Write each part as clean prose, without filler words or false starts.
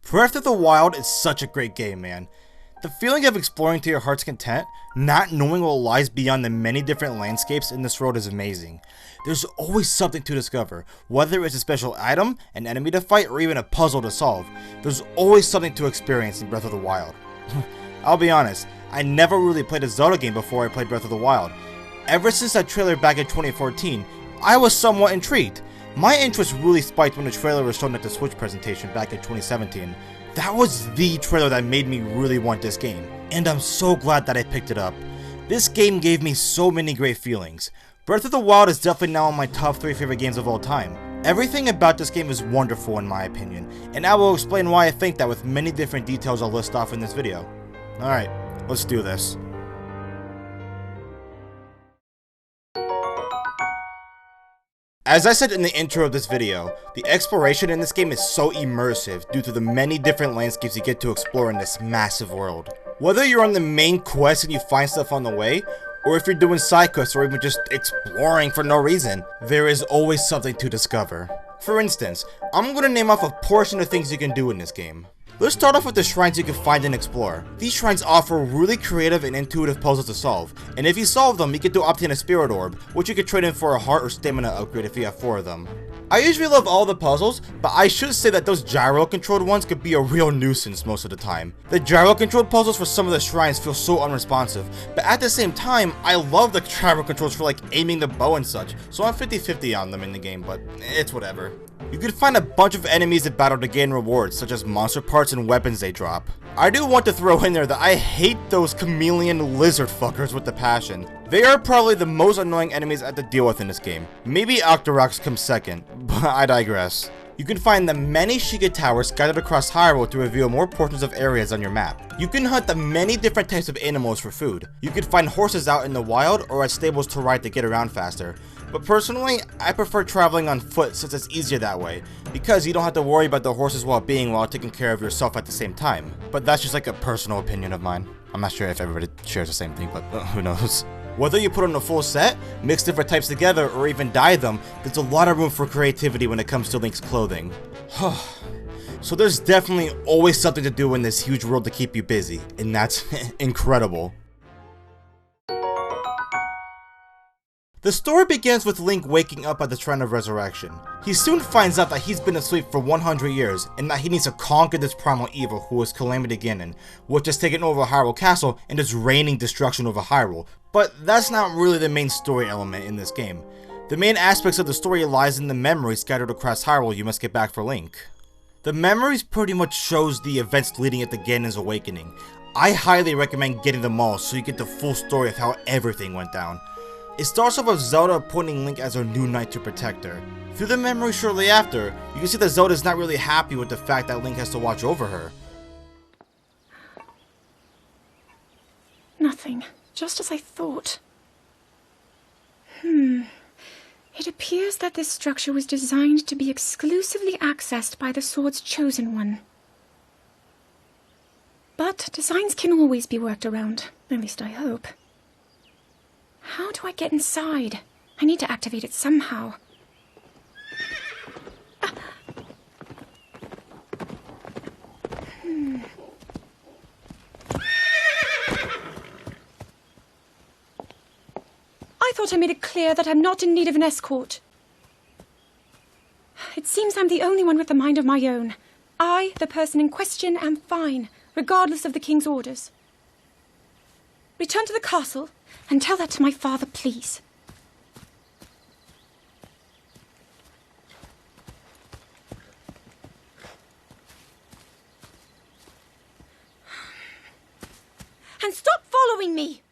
Breath of the Wild is such a great game, man. The feeling of exploring to your heart's content, not knowing what lies beyond the many different landscapes in this world is amazing. There's always something to discover, whether it's a special item, an enemy to fight, or even a puzzle to solve. There's always something to experience in Breath of the Wild. I'll be honest, I never really played a Zelda game before I played Breath of the Wild. Ever since that trailer back in 2014, I was somewhat intrigued. My interest really spiked when the trailer was shown at the Switch presentation back in 2017. That was the trailer that made me really want this game, and I'm so glad that I picked it up. This game gave me so many great feelings. Breath of the Wild is definitely now in my top 3 favorite games of all time. Everything about this game is wonderful in my opinion, and I will explain why I think that with many different details I'll list off in this video. Alright, let's do this. As I said in the intro of this video, the exploration in this game is so immersive due to the many different landscapes you get to explore in this massive world. Whether you're on the main quest and you find stuff on the way, or if you're doing side quests or even just exploring for no reason, there is always something to discover. For instance, I'm going to name off a portion of things you can do in this game. Let's start off with the shrines you can find and explore. These shrines offer really creative and intuitive puzzles to solve, and if you solve them, you get to obtain a spirit orb, which you can trade in for a heart or stamina upgrade if you have 4 of them. I usually love all the puzzles, but I should say that those gyro controlled ones could be a real nuisance most of the time. The gyro controlled puzzles for some of the shrines feel so unresponsive, but at the same time, I love the gyro controls for like aiming the bow and such, so I'm 50-50 on them in the game, but it's whatever. You can find a bunch of enemies at battle to gain rewards, such as monster parts and weapons they drop. I do want to throw in there that I hate those chameleon lizard fuckers with a passion. They are probably the most annoying enemies I have to deal with in this game. Maybe Octoroks comes second, but I digress. You can find the many Sheikah towers scattered across Hyrule to reveal more portions of areas on your map. You can hunt the many different types of animals for food. You can find horses out in the wild or at stables to ride to get around faster. But personally, I prefer traveling on foot since it's easier that way, because you don't have to worry about the horse's well-being while taking care of yourself at the same time. But that's just like a personal opinion of mine. I'm not sure if everybody shares the same thing, but who knows. Whether you put on a full set, mix different types together, or even dye them, there's a lot of room for creativity when it comes to Link's clothing. So there's definitely always something to do in this huge world to keep you busy, and that's incredible. The story begins with Link waking up at the Shrine of Resurrection. He soon finds out that he's been asleep for 100 years, and that he needs to conquer this primal evil who is Calamity Ganon, which has taken over Hyrule Castle and is raining destruction over Hyrule. But that's not really the main story element in this game. The main aspects of the story lies in the memories scattered across Hyrule you must get back for Link. The memories pretty much shows the events leading up to Ganon's awakening. I highly recommend getting them all so you get the full story of how everything went down. It starts off with Zelda appointing Link as her new knight to protect her. Through the memory shortly after, you can see that Zelda is not really happy with the fact that Link has to watch over her. Nothing. Just as I thought. It appears that this structure was designed to be exclusively accessed by the sword's chosen one. But designs can always be worked around. At least I hope. How do I get inside? I need to activate it somehow. I thought I made it clear that I'm not in need of an escort. It seems I'm the only one with a mind of my own. I, the person in question, am fine, regardless of the king's orders. Return to the castle and tell that to my father, please. And stop following me!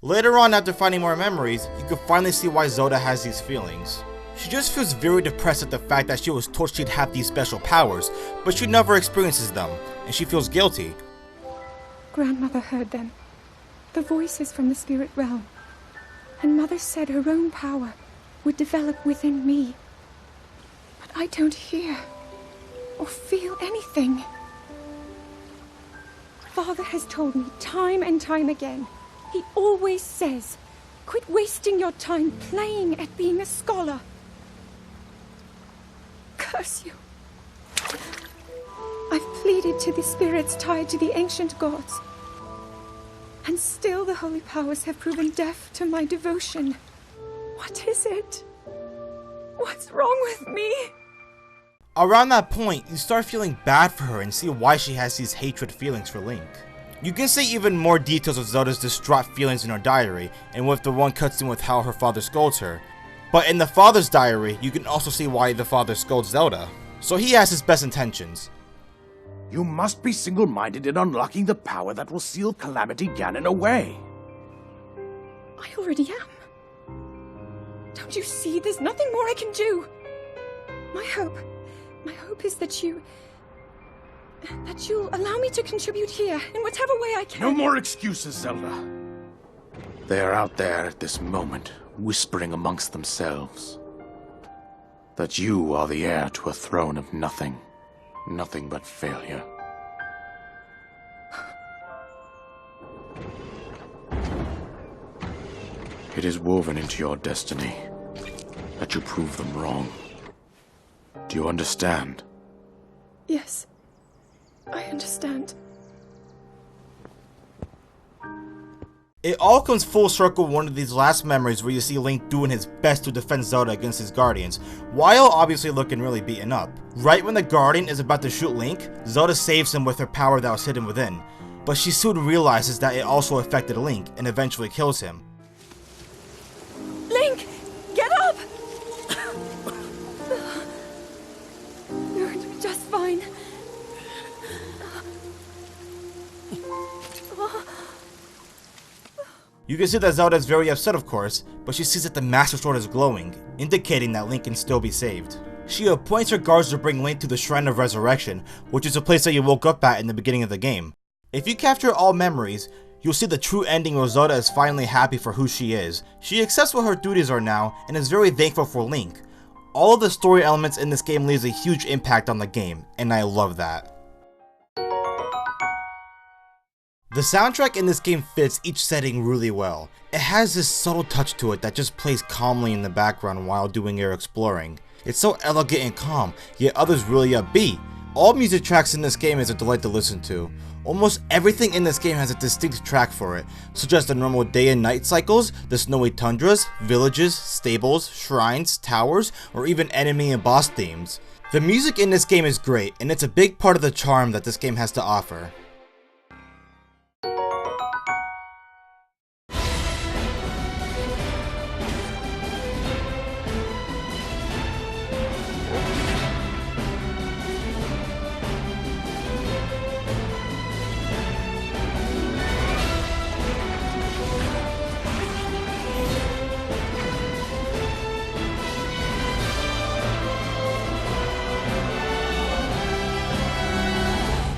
Later on, after finding more memories, you can finally see why Zelda has these feelings. She just feels very depressed at the fact that she was told she'd have these special powers, but she never experiences them, and she feels guilty. Grandmother heard them. The voices from the spirit realm. And Mother said her own power would develop within me. But I don't hear or feel anything. Father has told me time and time again. He always says, quit wasting your time playing at being a scholar. Curse you. I've pleaded to the spirits tied to the ancient gods. And still the holy powers have proven deaf to my devotion. What is it? What's wrong with me? Around that point, you start feeling bad for her and see why she has these hatred feelings for Link. You can see even more details of Zelda's distraught feelings in her diary, and with the one cutscene with how her father scolds her. But in the father's diary, you can also see why the father scolds Zelda. So he has his best intentions. You must be single-minded in unlocking the power that will seal Calamity Ganon away. I already am. Don't you see? There's nothing more I can do. My hope is that you'll allow me to contribute here in whatever way I can. No more excuses, Zelda. They are out there at this moment, whispering amongst themselves that you are the heir to a throne of nothing. Nothing but failure. It is woven into your destiny that you prove them wrong. Do you understand? Yes, I understand. It all comes full circle in one of these last memories where you see Link doing his best to defend Zelda against his guardians, while obviously looking really beaten up. Right when the guardian is about to shoot Link, Zelda saves him with her power that was hidden within, but she soon realizes that it also affected Link and eventually kills him. Link, get up! You're just fine. You can see that Zelda is very upset, of course, but she sees that the Master Sword is glowing, indicating that Link can still be saved. She appoints her guards to bring Link to the Shrine of Resurrection, which is a place that you woke up at in the beginning of the game. If you capture all memories, you'll see the true ending where Zelda is finally happy for who she is. She accepts what her duties are now, and is very thankful for Link. All of the story elements in this game leaves a huge impact on the game, and I love that. The soundtrack in this game fits each setting really well. It has this subtle touch to it that just plays calmly in the background while doing your exploring. It's so elegant and calm, yet others really upbeat. All music tracks in this game is a delight to listen to. Almost everything in this game has a distinct track for it, such as the normal day and night cycles, the snowy tundras, villages, stables, shrines, towers, or even enemy and boss themes. The music in this game is great, and it's a big part of the charm that this game has to offer.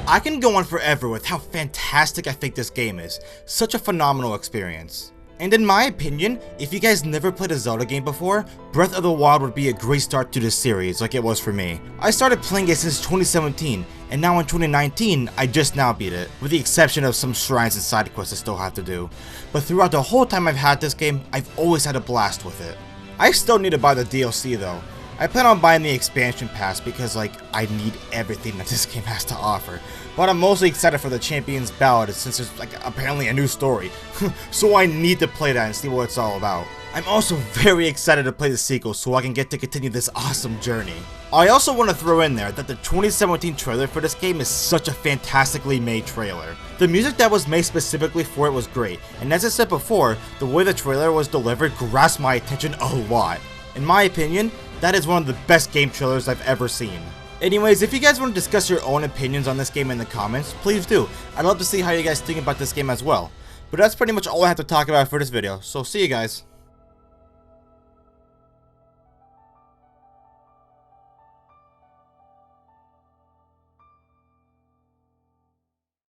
I can go on forever with how fantastic I think this game is. Such a phenomenal experience. And in my opinion, if you guys never played a Zelda game before, Breath of the Wild would be a great start to this series like it was for me. I started playing it since 2017, and now in 2019, I just now beat it, with the exception of some shrines and side quests I still have to do. But throughout the whole time I've had this game, I've always had a blast with it. I still need to buy the DLC though. I plan on buying the expansion pass because I need everything that this game has to offer. But I'm mostly excited for the Champion's Ballad since there's apparently a new story. So I need to play that and see what it's all about. I'm also very excited to play the sequel so I can get to continue this awesome journey. I also want to throw in there that the 2017 trailer for this game is such a fantastically made trailer. The music that was made specifically for it was great, and as I said before, the way the trailer was delivered grasped my attention a lot. In my opinion, that is one of the best game trailers I've ever seen. Anyways, if you guys want to discuss your own opinions on this game in the comments, please do. I'd love to see how you guys think about this game as well. But that's pretty much all I have to talk about for this video, so see you guys.